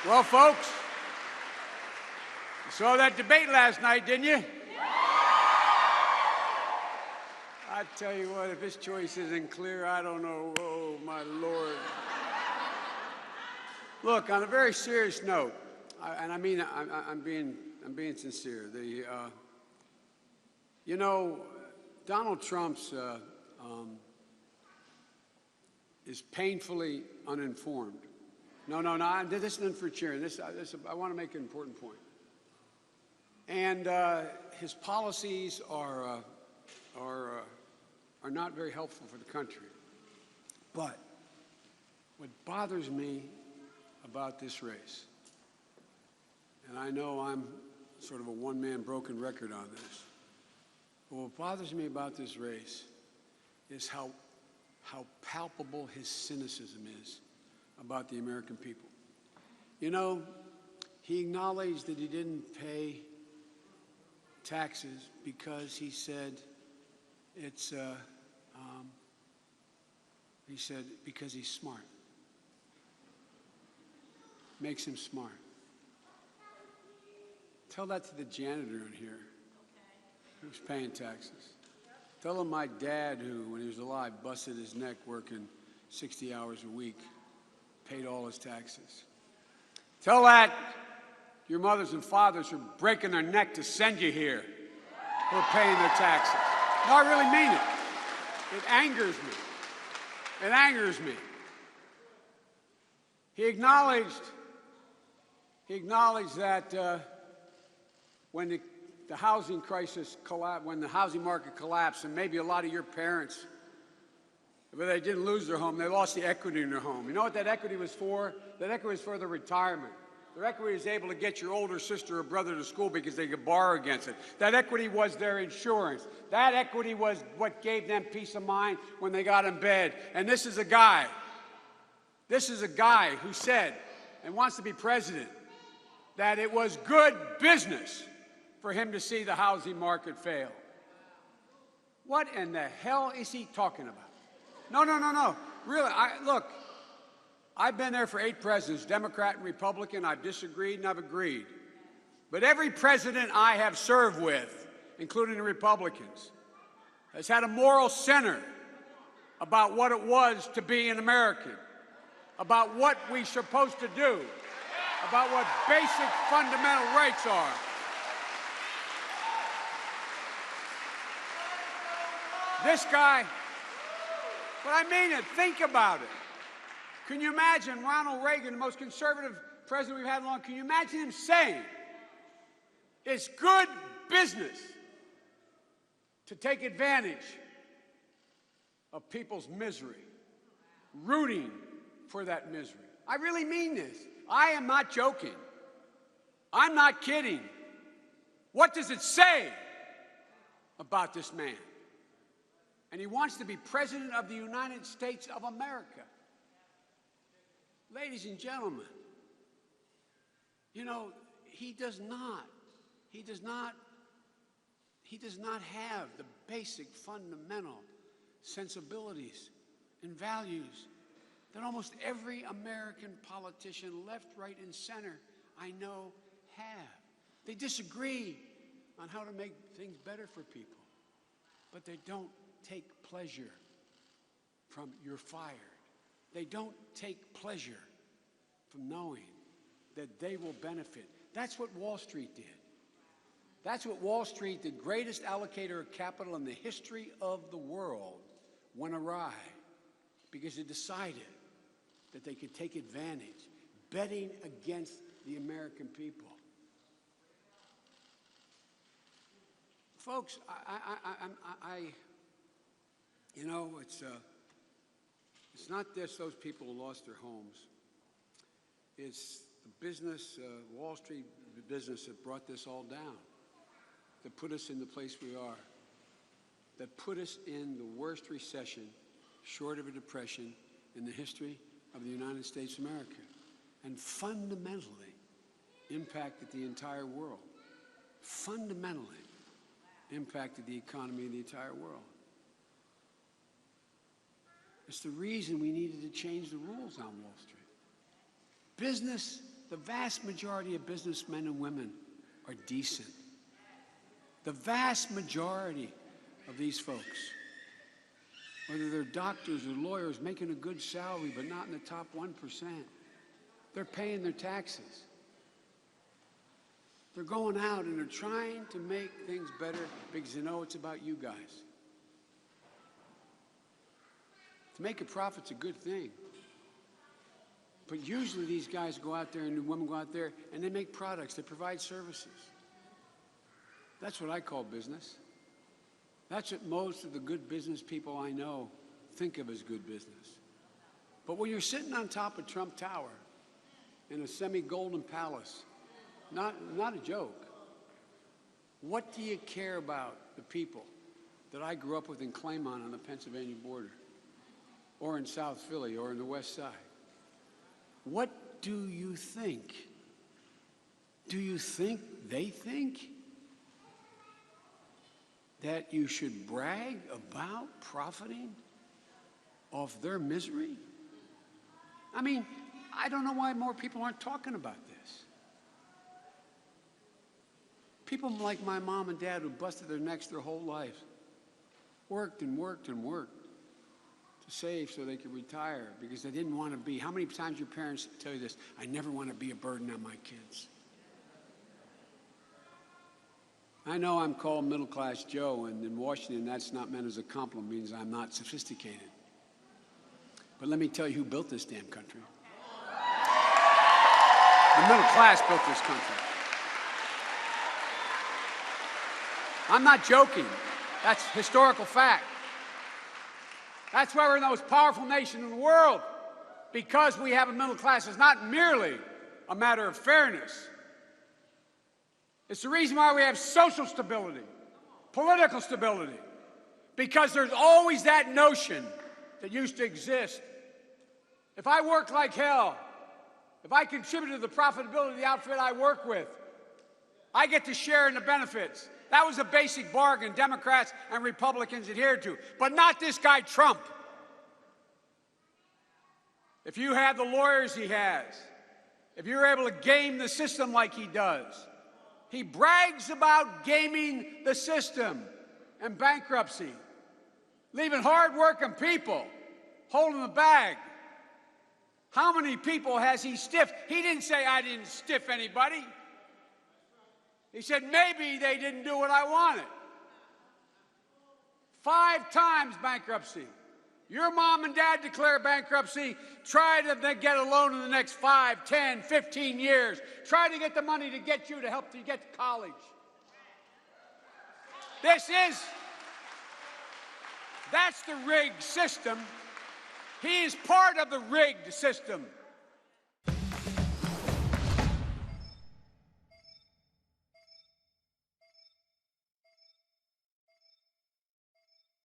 Well, folks, you saw that debate last night, didn't you? I tell you what, if his choice isn't clear, I don't know. Oh, my Lord. Look, on a very serious note, and I mean, I'm being sincere. Donald Trump's is painfully uninformed. No, this isn't for cheering. I want to make an important point. And his policies are not very helpful for the country. But what bothers me about this race, and I know I'm sort of a one-man broken record on this, but what bothers me about this race is how palpable his cynicism is about the American people. You know, he acknowledged that he didn't pay taxes because he said because he's smart. Makes him smart. Tell that to the janitor in here who's paying taxes. Tell him my dad, who, when he was alive, busted his neck working 60 hours a week, paid all his taxes. Tell that your mothers and fathers who are breaking their neck to send you here, who are paying their taxes. No, I really mean it. It angers me. It angers me. He acknowledged that when the housing crisis collapsed, when the housing market collapsed, and maybe a lot of your parents, but they didn't lose their home, they lost the equity in their home. You know what that equity was for? That equity was for their retirement. Their equity was able to get your older sister or brother to school because they could borrow against it. That equity was their insurance. That equity was what gave them peace of mind when they got in bed. And this is a guy who said, and wants to be president, that it was good business for him to see the housing market fail. What in the hell is he talking about? No. Really, look, I've been there for 8 presidents, Democrat and Republican. I've disagreed and I've agreed. But every president I have served with, including the Republicans, has had a moral center about what it was to be an American, about what we're supposed to do, about what basic fundamental rights are. This guy, but I mean it, think about it. Can you imagine Ronald Reagan, the most conservative president we've had in a long time, can you imagine him saying, it's good business to take advantage of people's misery, rooting for that misery? I really mean this. I am not joking. I'm not kidding. What does it say about this man? And he wants to be president of the United States of America. Ladies and gentlemen, you know, he does not have the basic fundamental sensibilities and values that almost every American politician, left, right, and center, I know have. They disagree on how to make things better for people, but they don't take pleasure from you're fired. They don't take pleasure from knowing that they will benefit. That's what Wall Street did. That's what Wall Street, the greatest allocator of capital in the history of the world, went awry because it decided that they could take advantage, betting against the American people. Folks, you know, it's not just those people who lost their homes. It's the business, Wall Street business that brought this all down, that put us in the place we are, that put us in the worst recession, short of a depression, in the history of the United States of America, and fundamentally impacted the entire world, fundamentally impacted the economy of the entire world. It's the reason we needed to change the rules on Wall Street. Business the vast majority of businessmen and women are decent. The vast majority of these folks, whether they're doctors or lawyers making a good salary but not in the top 1%, they're paying their taxes. They're going out and they're trying to make things better because they know it's about you guys. To make a profit's a good thing. But usually these guys go out there and the women go out there and they make products, they provide services. That's what I call business. That's what most of the good business people I know think of as good business. But when you're sitting on top of Trump Tower in a semi-golden palace, not a joke, what do you care about the people that I grew up with in Claymont on the Pennsylvania border, or in South Philly, or in the West Side? What do you think? Do you think they think that you should brag about profiting off their misery? I mean, I don't know why more people aren't talking about this. People like my mom and dad who busted their necks their whole life, worked and worked and worked to save so they could retire because they didn't want to be. How many times your parents tell you this? I never want to be a burden on my kids. I know I'm called middle-class Joe, and in Washington, that's not meant as a compliment. It means I'm not sophisticated. But let me tell you who built this damn country. The middle class built this country. I'm not joking. That's historical fact. That's why we're the most powerful nation in the world, because we have a middle class. It's not merely a matter of fairness. It's the reason why we have social stability, political stability, because there's always that notion that used to exist. If I work like hell, if I contribute to the profitability of the outfit I work with, I get to share in the benefits. That was a basic bargain Democrats and Republicans adhered to, but not this guy Trump. If you have the lawyers he has, if you're able to game the system like he does, he brags about gaming the system and bankruptcy, leaving hard-working people holding the bag. How many people has he stiffed? He didn't say, I didn't stiff anybody. He said, maybe they didn't do what I wanted. 5 times bankruptcy. Your mom and dad declare bankruptcy. Try to get a loan in the next 5, 10, 15 years. Try to get the money to get you to help you get to college. That's the rigged system. He is part of the rigged system.